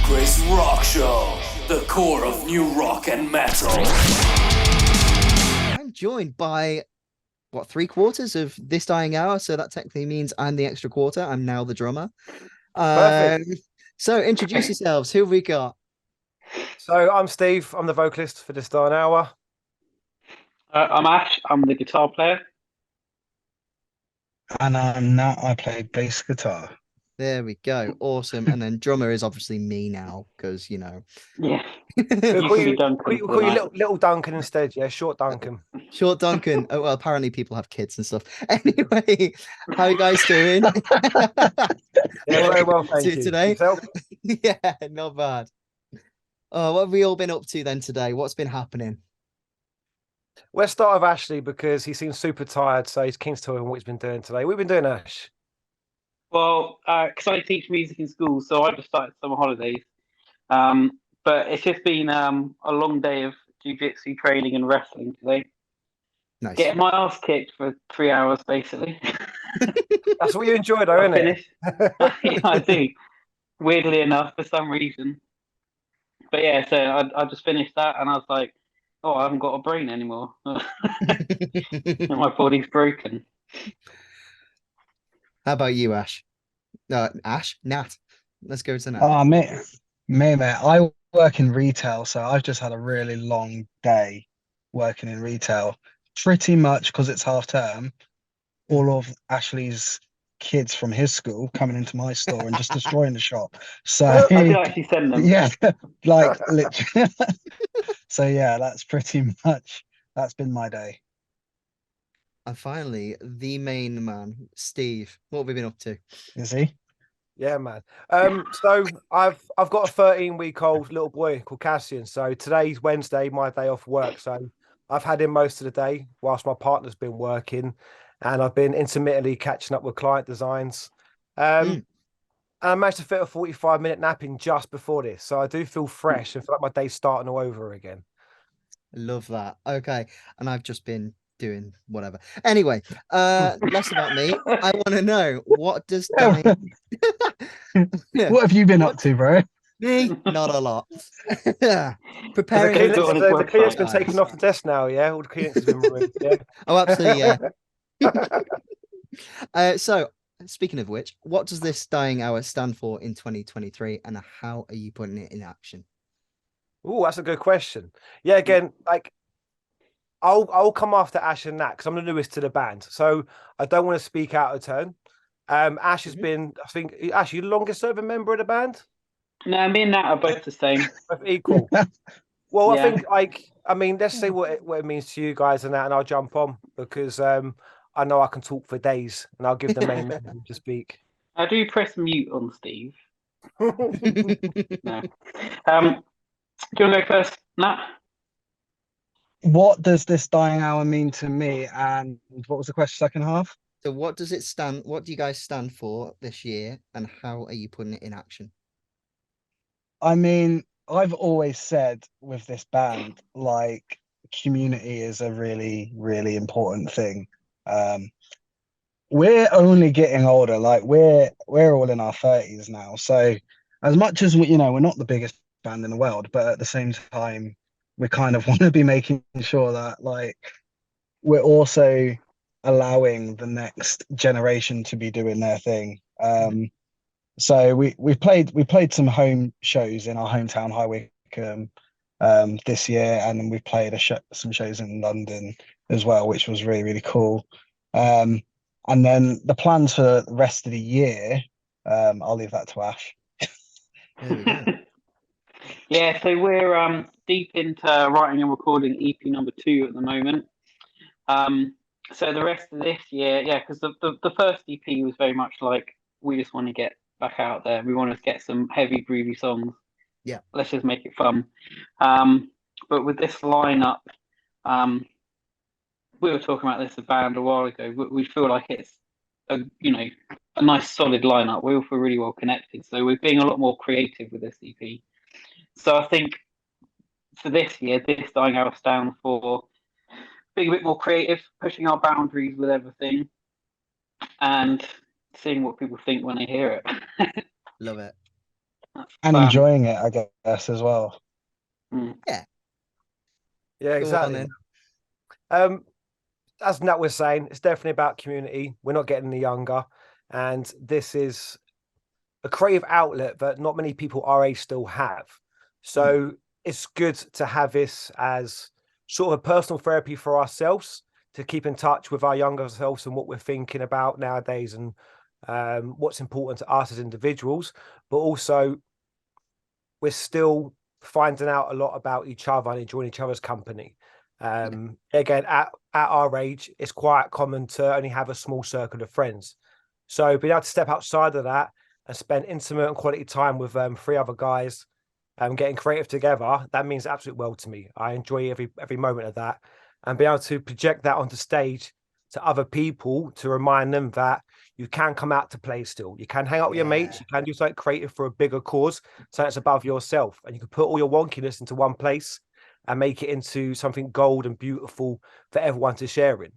Chris Rock Show, the core of new rock and metal. I'm joined by, what, 3/4 of this dying hour, so that technically means I'm the extra quarter. I'm now the drummer. Perfect. So introduce yourselves. Who have we got? So I'm Steve. I'm the vocalist for This Darn Hour. I'm Ash. I'm the guitar player. And I'm Nat. I play bass guitar. There we go. Awesome. And then drummer is obviously me now, because, Yeah. We'll call can be you, Duncan we'll for call you that. little Duncan instead. Yeah, short Duncan. Short Duncan. Oh, well, apparently people have kids and stuff. Anyway, how you guys doing? Yeah, very well, thank you. Today. Yourself? Yeah, not bad. Oh, what have we all been up to then today? What's been happening? Let's start with Ashley because he seems super tired, so he's keen to tell him what he's been doing today. What have you been doing, Ash? Well, because I teach music in school, so I just started summer holidays. But it's just been a long day of jiu-jitsu training and wrestling today. Nice. Getting my ass kicked for 3 hours, basically. That's what you enjoy, though, isn't it? Yeah, I do. Weirdly enough, for some reason. But yeah, so I just finished that, and I was like, oh, I haven't got a brain anymore. My body's broken. How about you, Ash? Ash? Nat. Let's go to Nat. Oh, mate. I work in retail, so I've just had a really long day working in retail. Pretty much because it's half term, all of Ashley's kids from his school coming into my store and just destroying the shop. So I did actually send them. yeah, like literally. So yeah, that's been my day. And finally, the main man, Steve. What have we been up to? Is he? Yeah, man. So I've got a 13-week-old little boy called Cassian. So today's Wednesday, my day off work. So I've had him most of the day whilst my partner's been working, and I've been intermittently catching up with client designs. And I managed to fit a 45-minute nap in just before this. So I do feel fresh and feel like my day's starting all over again. Love that. Okay. And I've just been doing whatever. Anyway, less about me. I want to know, what does dying... What have you been up to, bro? Me? Not a lot. The Preparing. Kleenex been taken off the desk now, yeah? All the Kleenex has been removed, yeah? Oh, absolutely, yeah. So, speaking of which, what does this dying hour stand for in 2023, and how are you putting it in action? Oh, that's a good question. Yeah, again, like I'll come after Ash and Nat because I'm the newest to the band, so I don't want to speak out of turn. Ash has been, I think, Ash, you the longest serving member of the band? No, me and Nat are both the same. Both equal. Well, Yeah. I think, let's see what it means to you guys and that, and I'll jump on because I know I can talk for days, and I'll give the main man to speak. I do press mute on Steve. No. Do you want to go first, Nat? What does this dying hour mean to me? And what was the question, second half? So what do you guys stand for this year, and how are you putting it in action? I mean, I've always said with this band, like, community is a really, really important thing. We're only getting older, like we're all in our 30s now. So as much as we're not the biggest band in the world, but at the same time, we kind of want to be making sure that, like, we're also allowing the next generation to be doing their thing. So we played some home shows in our hometown, High Wycombe, this year, and then we played some shows in London as well, which was really, really cool. And then the plans for the rest of the year, I'll leave that to Ash. There we go. Yeah, so we're deep into writing and recording EP number 2 at the moment. So the rest of this year, yeah, because the first EP was very much like, we just want to get back out there. We want to get some heavy, groovy songs. Yeah. Let's just make it fun. But with this lineup, we were talking about this a band a while ago. We feel like it's a nice solid lineup. We all feel really well connected. So we're being a lot more creative with this EP. So I think for this year, this dying hour stands for being a bit more creative, pushing our boundaries with everything, and seeing what people think when they hear it. Love it. and fun. enjoying it, I guess, as well. Mm. Yeah, Go on exactly. then. As Nat was saying, it's definitely about community. We're not getting any younger, and this is a creative outlet that not many people our age still have. So it's good to have this as sort of a personal therapy for ourselves to keep in touch with our younger selves and what we're thinking about nowadays and what's important to us as individuals, but also we're still finding out a lot about each other and enjoying each other's company. Again, at our age, it's quite common to only have a small circle of friends. So being able to step outside of that and spend intimate and quality time with three other guys, getting creative together, that means absolute well to me. I enjoy every moment of that, and being able to project that onto stage to other people to remind them that you can come out to play still. You can hang out with your mates. You can do something creative for a bigger cause, so it's above yourself, and you can put all your wonkiness into one place and make it into something gold and beautiful for everyone to share in.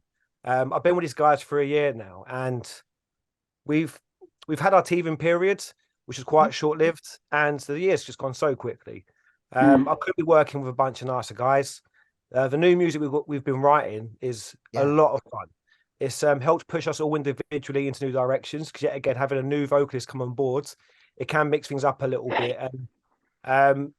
I've been with these guys for a year now, and we've had our teething period, which is quite short lived, and the year's just gone so quickly. I could be working with a bunch of nicer guys. The new music we've been writing is a lot of fun. It's helped push us all individually into new directions. Because yet again, having a new vocalist come on board, it can mix things up a little bit. And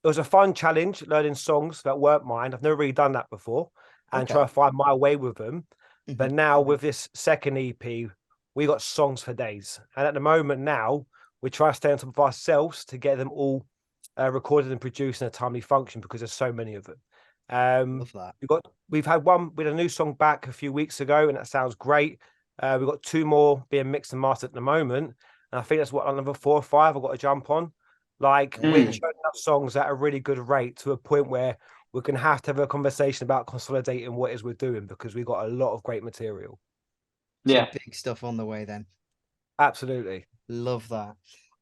it was a fun challenge learning songs that weren't mine. I've never really done that before, and try to find my way with them. But now with this second EP, we got songs for days. And at the moment now, we try to stay on top of ourselves to get them all recorded and produced in a timely function because there's so many of them. Love that. We've had a new song back a few weeks ago, and that sounds great. We've got two more being mixed and mastered at the moment. And I think that's what another 4 or 5 I've got to jump on. Like we're churning out songs at a really good rate to a point where we're gonna have to have a conversation about consolidating what it is we're doing because we've got a lot of great material. So big stuff on the way then. Absolutely. Love that.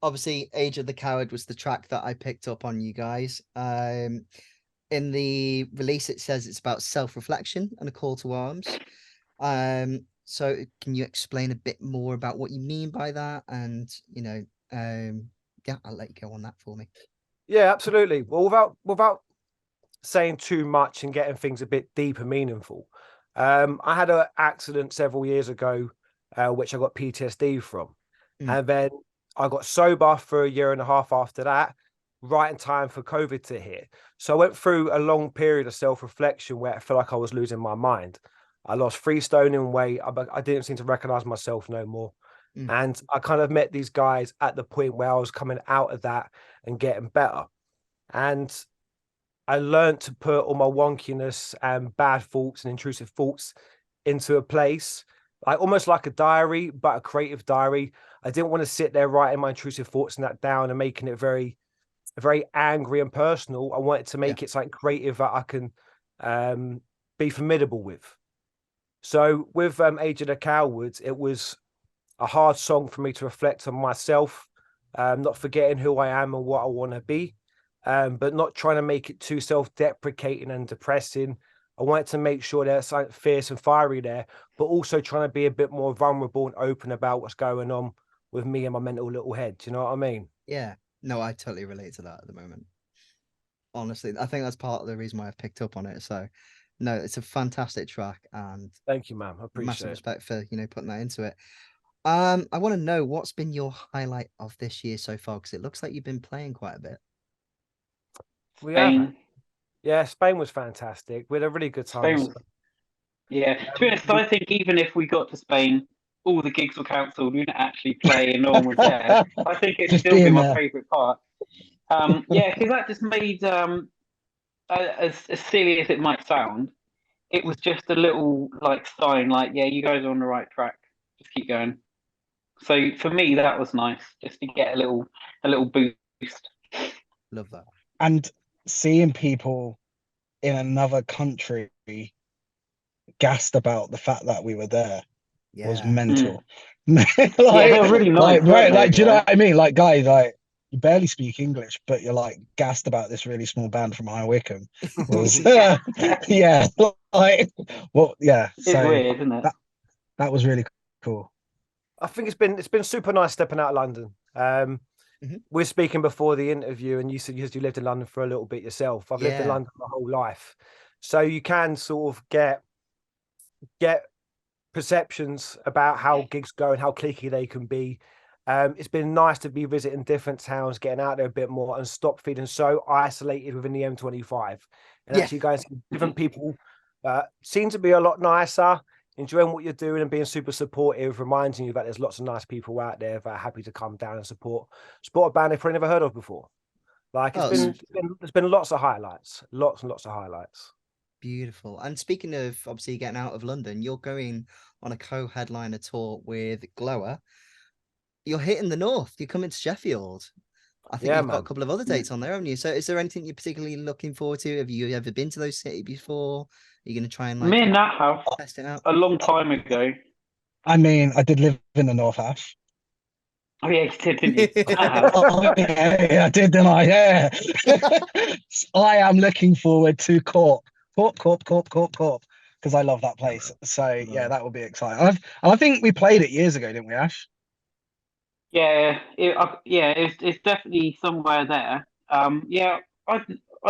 Obviously, Age of the Coward was the track that I picked up on you guys. In the release, it says it's about self-reflection and a call to arms. So can you explain a bit more about what you mean by that? And, I'll let you go on that for me. Yeah, absolutely. Well, without saying too much and getting things a bit deep and meaningful, I had an accident several years ago, which I got PTSD from. And then I got sober for 1.5 years after that, right in time for COVID to hit. So I went through a long period of self-reflection where I felt like I was losing my mind. I lost 3 stone in weight. I didn't seem to recognize myself no more. And I kind of met these guys at the point where I was coming out of that and getting better. And I learned to put all my wonkiness and bad thoughts and intrusive thoughts into a place, like almost like a diary, but a creative diary. I didn't want to sit there writing my intrusive thoughts and that down and making it very, very angry and personal. I wanted to make it something creative that I can be formidable with. So with Age of the Cowards, it was a hard song for me to reflect on myself, not forgetting who I am and what I want to be, but not trying to make it too self-deprecating and depressing. I wanted to make sure there's something fierce and fiery there, but also trying to be a bit more vulnerable and open about what's going on with me and my mental little head. Do you know what I mean? Yeah. No, I totally relate to that at the moment. Honestly, I think that's part of the reason why I've picked up on it. So, no, it's a fantastic track, and thank you, ma'am. I appreciate massive it. respect for putting that into it. I want to know what's been your highlight of this year so far, because it looks like you've been playing quite a bit. Spain. Yeah, Spain was fantastic. We had a really good time. To be honest, I think even if we got to Spain, all the gigs were cancelled. We didn't actually play, and no one was there. I think it'd still be my favourite part. Because that just made, as silly as it might sound, it was just a little sign, you guys are on the right track. Just keep going. So for me, that was nice, just to get a little boost. Love that. And seeing people in another country gassed about the fact that we were there was mental. They're really nice. Do you know what I mean? Like, guys, you barely speak English, but you're gassed about this really small band from High Wycombe. Was So it's weird, isn't it? That was really cool. I think it's been super nice stepping out of London. we're speaking before the interview, and you said you lived in London for a little bit yourself. I've lived in Yeah. London my whole life, so you can sort of get perceptions about how gigs go and how cliquey they can be. It's been nice to be visiting different towns, getting out there a bit more, and stop feeling so isolated within the M25, and Yeah. actually going to different people. Seem to be a lot nicer, enjoying what you're doing and being super supportive, reminding you that there's lots of nice people out there that are happy to come down and support a band they've probably never heard of before. Like there's been lots of highlights, lots and lots of highlights. Beautiful. And speaking of obviously getting out of London, you're going on a co-headliner tour with Glower. You're hitting the north. You're coming to Sheffield. I think you've got a couple of other dates on there, haven't you? So is there anything you're particularly looking forward to? Have you ever been to those cities before? Are you going to try and Me and Nat have test it out? a long time ago. I mean, I did live in the North half. Oh yeah, you did, didn't you? Oh, yeah, I did, didn't I? Yeah. I am looking forward to Corp, because I love that place. So yeah, that will be exciting. I think we played it years ago, didn't we, Ash? Yeah, it's definitely somewhere there. Yeah, I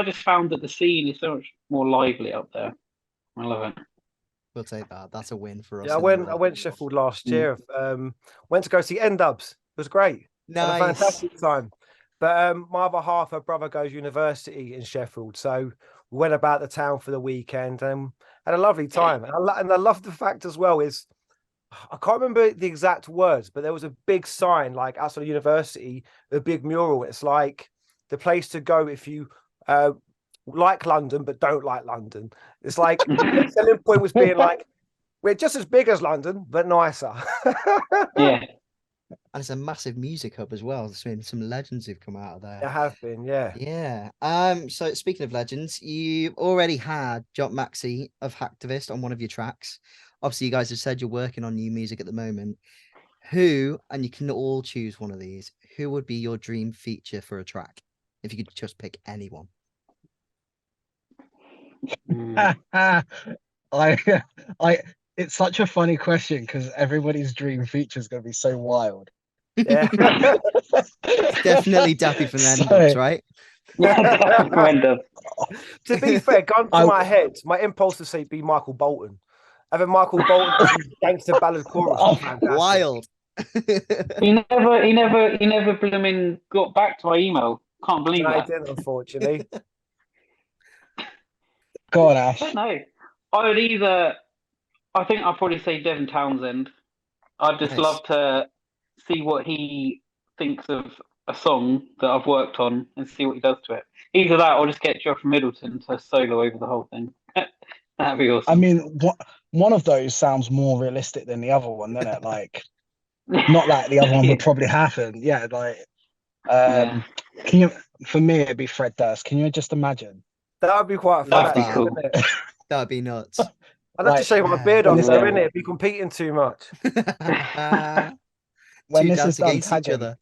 just found that the scene is so much more lively up there. I love it. We'll take that. That's a win for us. Yeah, I went Sheffield last year. Went to go see N-Dubs. It was great. Nice. Had a fantastic time. But my other half, her brother goes university in Sheffield, so we went about the town for the weekend and had a lovely time. And I love the fact as well is I can't remember the exact words, but there was a big sign like outside of university, a big mural. It's like the place to go if you like London but don't like London. It's like the selling point was being like, we're just as big as London but nicer. Yeah. And it's a massive music hub as well. There's been some legends who've come out of there. There have been, yeah. Yeah. So speaking of legends, you already had Jock Maxey of Hacktivist on one of your tracks. Obviously, you guys have said you're working on new music at the moment. Who, and you can all choose one of these, who would be your dream feature for a track? If you could just pick anyone. It's such a funny question because everybody's dream feature is going to be so wild. Yeah. Definitely Dappy from N-Dubs, right? Yeah, to be fair, gun to my head, my impulse to say be Michael Bolton. Having Michael Bolton gangster ballad chorus. Wild. He never blooming got back to my email. Can't believe that. I didn't, unfortunately. Go on, Ash. No, I think I'd probably say Devin Townsend. I'd just love to see what he thinks of a song that I've worked on and see what he does to it. Either that or just get Geoff Middleton to solo over the whole thing. That'd be awesome. I mean, one of those sounds more realistic than the other one, doesn't it? Like, not that the other one would probably happen. Yeah, like, can you? For me, it'd be Fred Durst. Can you just imagine? That would be quite fun. That'd be cool. That'd be nuts. I'd have to shave my beard off, though, innit? It'd be competing too much. When Two this dance is done, against each other.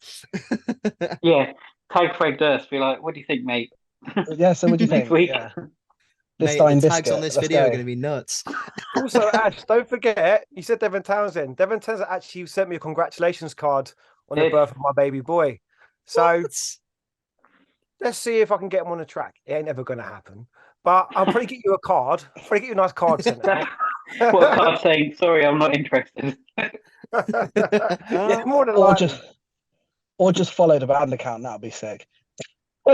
Yeah, tag Fred Durst. Be like, what do you think, mate? Yeah, so what do you Next think? week. Yeah. Mate, the tags on this video are going to be nuts. Also, Ash, don't forget, you said Devin Townsend. Devin Townsend actually sent me a congratulations card on the birth of my baby boy. So let's see if I can get him on a track. It ain't ever going to happen. But I'll probably get you a card. I'll probably get you a nice card sent out. What card saying, sorry, I'm not interested. Yeah, more than likely. Or just follow the band account. That'd be sick.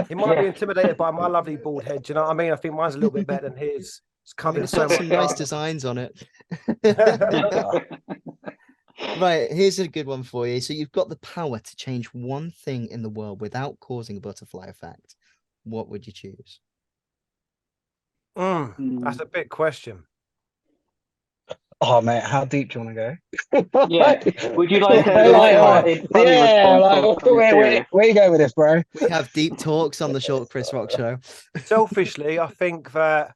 He might be intimidated by my lovely bald head. Do you know what I mean? I think mine's a little bit better than his. It's covered It's got some nice designs on it. Right, here's a good one for you. So you've got the power to change one thing in the world without causing a butterfly effect. What would you choose? That's a big question. Oh, mate, how deep do you want to go? Yeah. Would you like a where you go with this, bro? We have deep talks on the Short Chris Rock Show. Selfishly, I think that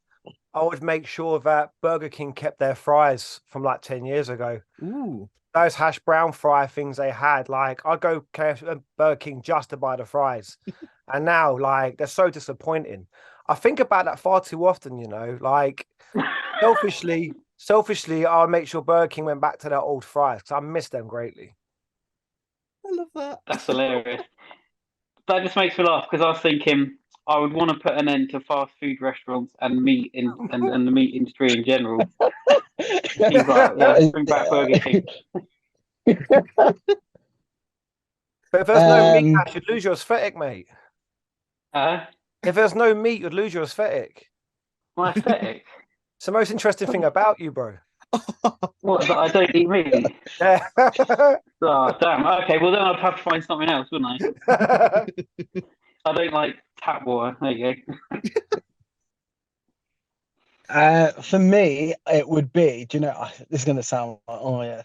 I would make sure that Burger King kept their fries from like 10 years ago. Ooh. Those hash brown fry things they had, like I'd go Burger King just to buy the fries. And now, like, they're so disappointing. I think about that far too often, you know, like selfishly, I'll make sure Burger King went back to their old fries because I miss them greatly. I love that. That's hilarious. that just makes me laugh because I was thinking I would want to put an end to fast food restaurants and meat and the meat industry in general. He's like, yeah, bring back Burger King. But if there's no meat, Um, Ash, you'd lose your aesthetic, mate. Uh, If there's no meat, you'd lose your aesthetic. my aesthetic. It's the most interesting thing about you, bro. What, that I don't eat meat? Yeah. Oh, damn. Okay, well then I'd have to find something else, wouldn't I? I don't like tap water. There you go. For me, it would be. Do you know? This is going to sound like, oh yeah,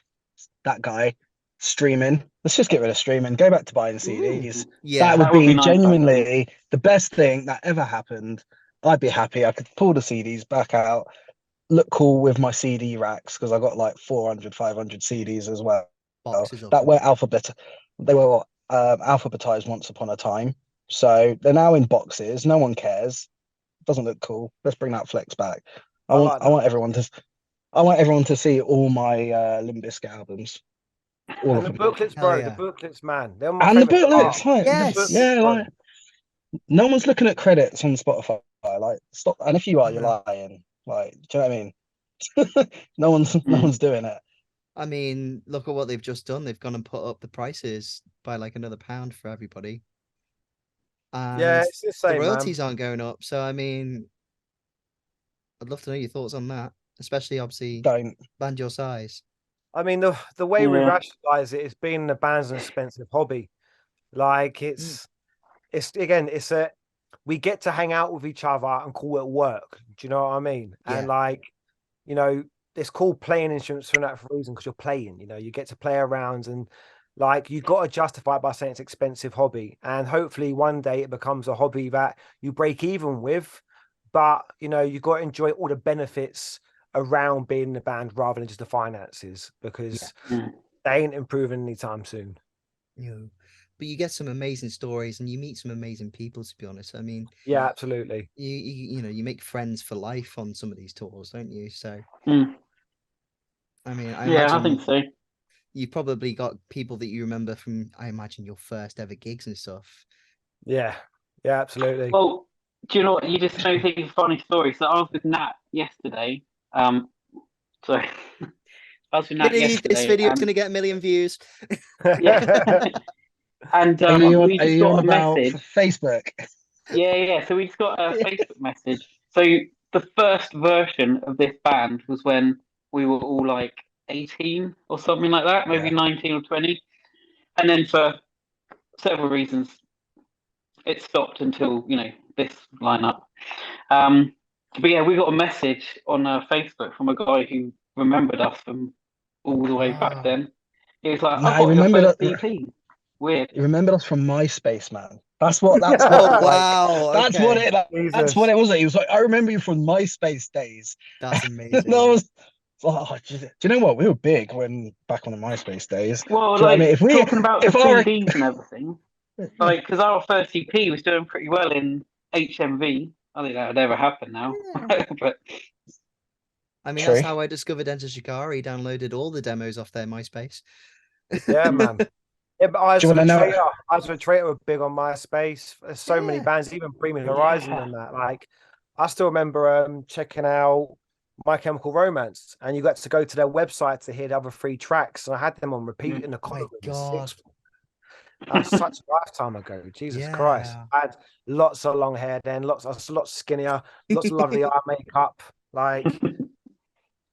that guy streaming. Let's just get rid of streaming. Go back to buying CDs. Yeah, That would be nice, genuinely the best thing that ever happened. I'd be happy. I could pull the CDs back out, look cool with my CD racks because I got like 400, 500 CDs as well. boxes of That them. were alphabetized once upon a time. So they're now in boxes. No one cares. Doesn't look cool. Let's bring that flex back. I like that. want everyone to see all my Limp Bizkit albums. All And of the them. booklets, Hell bro. yeah. The booklets, man. They're my And the favourite booklets, part. like, Yes. yeah, bro. like no one's looking at credits on Spotify. Like, stop. And if you are, you're No. lying. Like, do you know what I mean? No one's doing it. I mean, look at what they've just done. They've gone and put up the prices by like another £1 for everybody. And Yeah, it's the insane, man. royalties aren't going up. So I mean, I'd love to know your thoughts on that, especially obviously Don't. band your size. I mean, the way we Yeah. rationalize it is being the band's an expensive hobby. Like it's again, we get to hang out with each other and call it work. Do you know what I mean? Yeah. And like, you know, it's called playing instruments for that reason because you're playing. You know, you get to play around and like you got to justify it by saying it's an expensive hobby. And hopefully one day it becomes a hobby that you break even with. But you know, you got to enjoy all the benefits around being in the band rather than just the finances because Yeah. they ain't improving anytime soon. No. But you get some amazing stories and you meet some amazing people, to be honest. I mean, Yeah, absolutely. you know, you make friends for life on some of these tours, don't you? So Mm. I mean, I Yeah, I imagine think so. you've probably got people that you remember from, I imagine, your first ever gigs and stuff. Yeah, absolutely. Well, do you know what? You just know these funny stories. So I was with Nat yesterday. So I was with Nat yesterday. This video's and- going to get 1 million views. Yeah. And Are you we just got on a about message. Facebook? Yeah. So we just got a Facebook message. So the first version of this band was when we were all like 18 or something like that, maybe 19 or 20. And then for several reasons, it stopped until, you know, this lineup. But yeah, we got a message on Facebook from a guy who remembered us from all the way back then. He was like, Nah, I I got your remember first that- EP. Weird. You remembered us from Myspace, man. That's what. That's Oh, what. Like, wow. that's okay. what it. That's what it was. He was like, I remember you from Myspace days. That's amazing. And I was, oh, do you know what? We were big back on the Myspace days. Well, Do you know what I like mean? If we, talking about the if our, CDs and everything, like because our first EP was doing pretty well in HMV. I think that would never happen now. But I mean, True. that's how I discovered Enter Shikari. Downloaded all the demos off their MySpace. Yeah, man. Yeah, but I Do you wanna know- was a traitor were big on MySpace. There's so many bands, even Premium Horizon and that. Like, I still remember checking out My Chemical Romance, and you got to go to their website to hear the other 3 tracks, and I had them on repeat in the car. my God. That's such a lifetime ago. Jesus Christ! Yeah. I had lots of long hair then, lots skinnier, lots of lovely eye makeup. Like,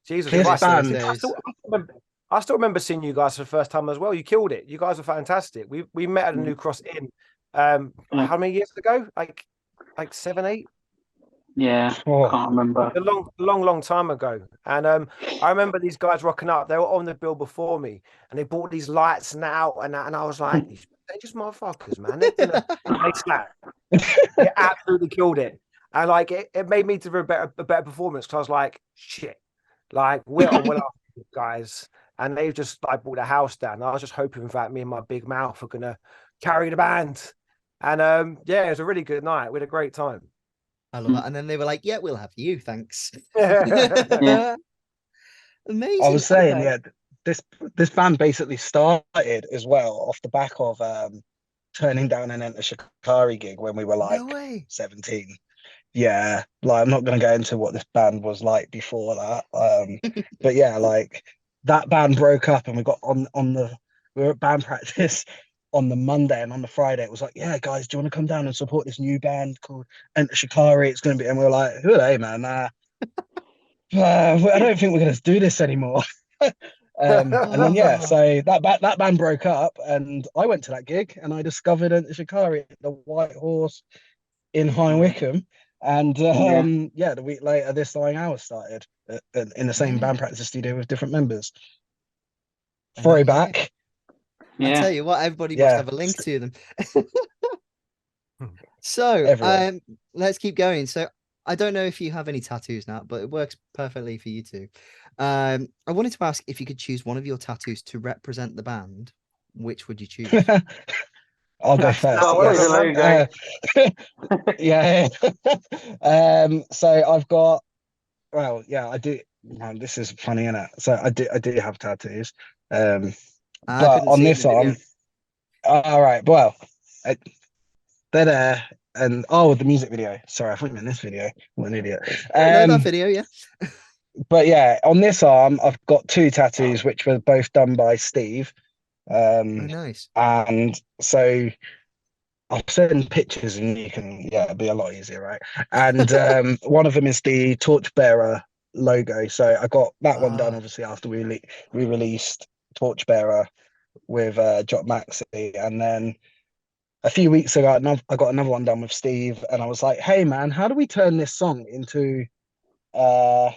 Jesus This Christ! band- I still remember seeing you guys for the first time as well. You killed it. You guys were fantastic. We met at a New Cross Inn. How many years ago? Like 7, 8. yeah, Oh. can't remember. A long time ago. And I remember these guys rocking up. They were on the bill before me, and they bought these lights and that out, and I was like, they're just motherfuckers, man. They slap. They absolutely killed it. And like it made me do a better performance because I was like, shit, like we're on well after these guys, and they've just like brought the house down. I was just hoping that me and my big mouth are gonna carry the band. And yeah, it was a really good night. We had a great time. I love it. And then they were like, yeah, we'll have you. Thanks. Yeah. Amazing. I was saying, Okay. yeah, this band basically started as well off the back of turning down an Enter Shikari gig when we were like No way. 17. Yeah, like I'm not gonna go into what this band was like before that. But yeah, like that band broke up and we got on the we were at band practice on the Monday, and on the Friday it was like, yeah, guys, do you want to come down and support this new band called Enter Shikari? It's gonna be, and we were like, who are they, man? I don't think we're gonna do this anymore. And then yeah, Oh, so that band broke up, and I went to that gig and I discovered Enter Shikari at the White Horse in High Wycombe. And Yeah. yeah, the week later, This Dying Hour started in the same yeah. band practice studio with different members. Yeah. Throwback, I tell Yeah. you what, everybody must yeah, have a link to them. So, everyone. let's keep going. So, I don't know if you have any tattoos now, but it works perfectly for you two. I wanted to ask if you could choose one of your tattoos to represent the band, which would you choose? I'll go That's first. Oh, the the Yes. logo. Yeah. So I've got. Well, yeah, I do. Man, this is funny, innit? So I do have tattoos. I But couldn't on see it in this the video. arm, all right. Well, I, they're there, and oh, the music video. Sorry, I thought you meant this video. What an idiot. No, that video, yeah. But yeah, on this arm, I've got two tattoos, which were both done by Steve. Oh, Um, nice. and so I'll send pictures, and you can, yeah, it'll be a lot easier, right? And one of them is the Torchbearer logo. So I got that one done, Ah, obviously, after we released Torchbearer with Jock Maxey, and then a few weeks ago, I got another one done with Steve, and I was like, "Hey, man, how do we turn this song into uh,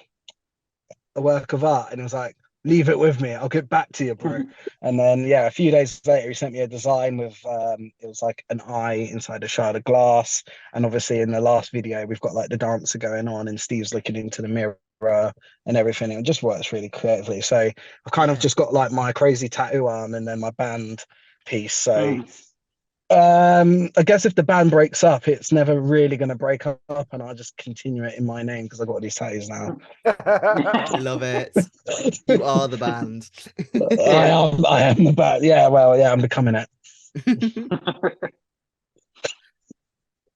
a work of art?" And it was like, "Leave it with me. I'll get back to you, bro." And then yeah, a few days later, he sent me a design with it was like an eye inside a shard of glass, and obviously in the last video, we've got like the dancer going on, and Steve's looking into the mirror and everything. It just works really creatively. So I've kind of yeah. just got like my crazy tattoo arm and then my band piece. So Mm. I guess if the band breaks up, it's never really going to break up, and I'll just continue it in my name because I've got these tattoos now. Love it. You are the band. I am the band. Yeah, well, yeah, I'm becoming it.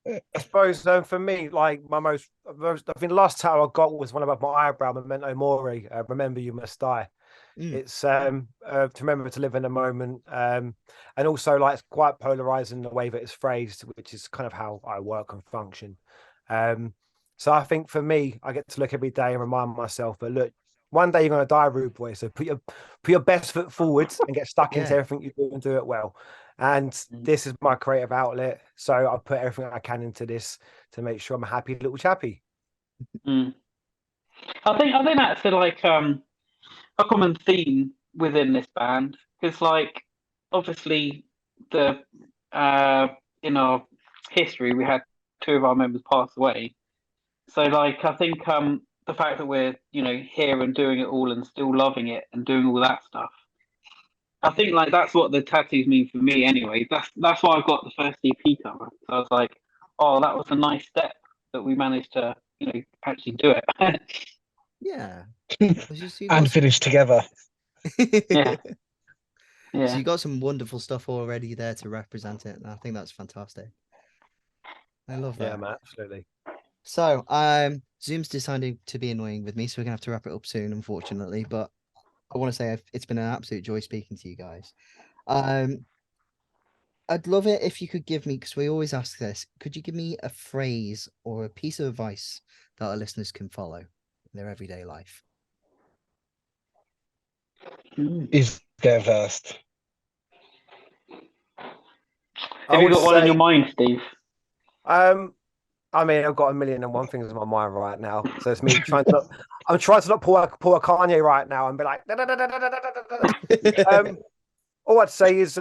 I suppose for me, like my most, I think the last tattoo I got was one above my eyebrow, Memento Mori. Remember, you must die. Mm, It's to remember to live in the moment, and also like it's quite polarizing the way that it's phrased, which is kind of how I work and function. So I think for me, I get to look every day and remind myself that look, one day you're going to die, rude boy. So put your best foot forward and get stuck into yeah. everything you do and do it well. And this is my creative outlet, so I put everything I can into this to make sure I'm a happy little chappy. Mm. I think that's a common theme within this band because like obviously the in our history we had two of our members pass away, so like I think the fact that we're here and doing it all and still loving it and doing all that stuff, I think like that's what the tattoos mean for me anyway. That's why I've got the first EP cover. So I was like, oh, that was a nice step that we managed to actually do it. Yeah. You got And some... finish together. Yeah. So Yeah. you got some wonderful stuff already there to represent it, and I think that's fantastic. I love Yeah, that. man, absolutely. So, Zoom's deciding to be annoying with me, so we're gonna have to wrap it up soon, unfortunately. But I want to say it's been an absolute joy speaking to you guys. I'd love it if you could give me, because we always ask this, could you give me a phrase or a piece of advice that our listeners can follow in their everyday life? He's going first. Have you got one in your mind, Steve? I mean, I've got 1,000,001 things in my mind right now. So it's me trying to not, I'm trying to not pull a Kanye right now and be like, all I'd say is,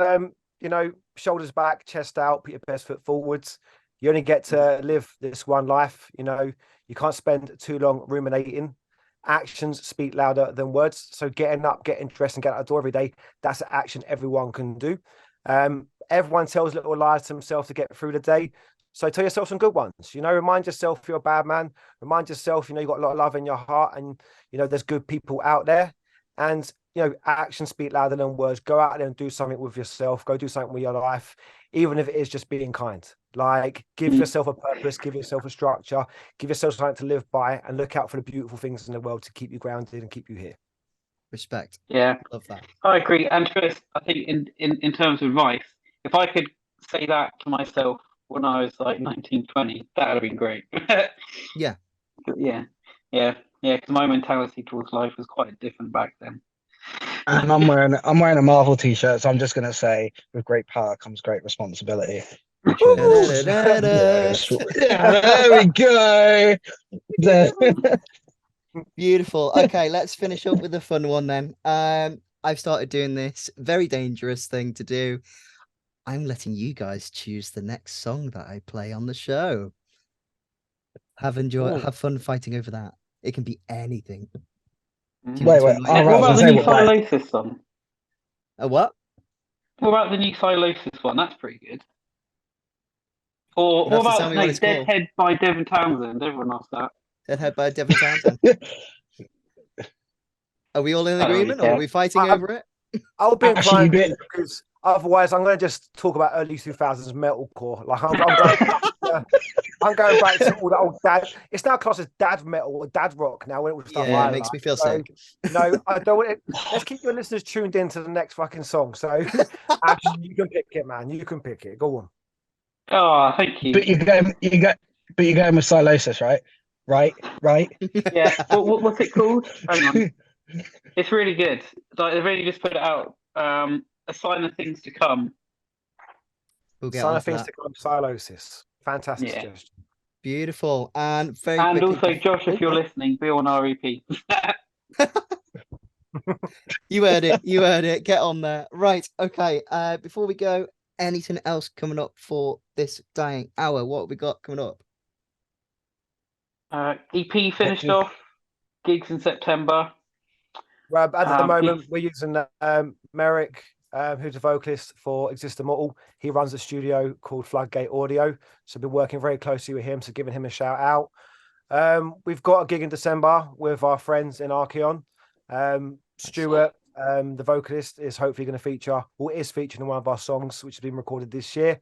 shoulders back, chest out, put your best foot forwards. You only get to live this one life. You can't spend too long ruminating. Actions speak louder than words. So getting up, getting dressed, and getting out the door every day, that's an action everyone can do. Everyone tells little lies to themselves to get through the day. So tell yourself some good ones. Remind yourself you're a bad man. Remind yourself, you've got a lot of love in your heart, and there's good people out there. And actions speak louder than words. Go out there and do something with yourself. Go do something with your life. even if it is just being kind. Like, give yourself a purpose, give yourself a structure, give yourself something to live by, and look out for the beautiful things in the world to keep you grounded and keep you here. Respect. Yeah, Love that. I agree. And Chris, I think in terms of advice, if I could say that to myself when I was like 19, 20, that would have been great. Yeah. Yeah. Because my mentality towards life was quite different back then. And I'm wearing a Marvel t-shirt, so I'm just gonna say, with great power comes great responsibility. Which is, yeah, there we go. Beautiful. Okay, let's finish up with a fun one then. I've started doing this very dangerous thing to do. I'm letting you guys choose the next song that I play on the show. Have fun fighting over that. It can be anything. Do you Wait, want to all What right, about I'll the say new what. Silosis song? A what? What about the new Silosis one? That's pretty good. Or You what have to tell about me what it's called. Deadhead by Devin Townsend? Everyone loves that. Deadhead by Devin Townsend. Are we all in I don't really agreement or care. are we fighting over it? I'll be Actually, inclined you to, because otherwise I'm going to just talk about early 2000s metalcore. Like I'm going back to all the old dad. It's now classed as dad metal or dad rock now when it was stuff Yeah, I it makes like. me feel So, sick. no, I don't want it. Let's keep your listeners tuned in to the next fucking song. So, Ash, you can pick it, man. You can pick it. Go on. Oh, thank you. But you're going with Silosis, right? Right. Yeah. What's it called? Hang on. It's really good. Like they've really just put it out. A sign of things to come. We'll get Sign on of to things that. to come. Silosis. Fantastic Yeah. suggestion. Beautiful. And very And quickly. also, Josh, if you're listening, be on REP. You heard it. You heard it. Get on there. Right. Okay. Before we go, anything else coming up for this dying hour? What have we got coming up? EP finished off. Gigs in September. Well, at the moment, It's- we're using Merrick, who's a vocalist for Exist Immortal. He runs a studio called Floodgate Audio. So, been working very closely with him. So, giving him a shout out. We've got a gig in December with our friends in Archeon. Stuart, the vocalist, is hopefully going to feature, or is featuring in one of our songs, which has been recorded this year.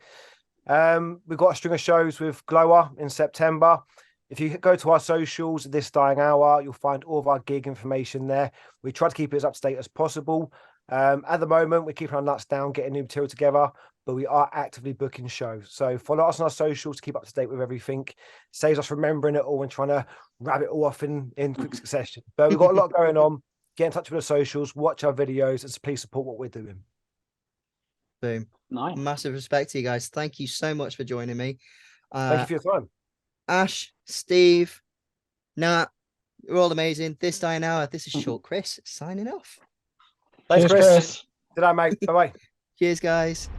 We've got a string of shows with Glower in September. If you go to our socials, This Dying Hour, you'll find all of our gig information there. We try to keep it as up to date as possible. At the moment, we're keeping our nuts down, getting new material together, but we are actively booking shows. So follow us on our socials to keep up to date with everything. Saves us remembering it all and trying to wrap it all off in quick succession. But we've got a lot going on. Get in touch with the socials, watch our videos, and please support what we're doing. Boom. nice. Massive respect to you guys. Thank you so much for joining me. Thank you for your time. Ash, Steve, Nat, you're all amazing. This dying hour. This is Short Chris signing off. Thanks, Cheers, Chris. Chris. Good night, mate. Bye-bye. Cheers, guys.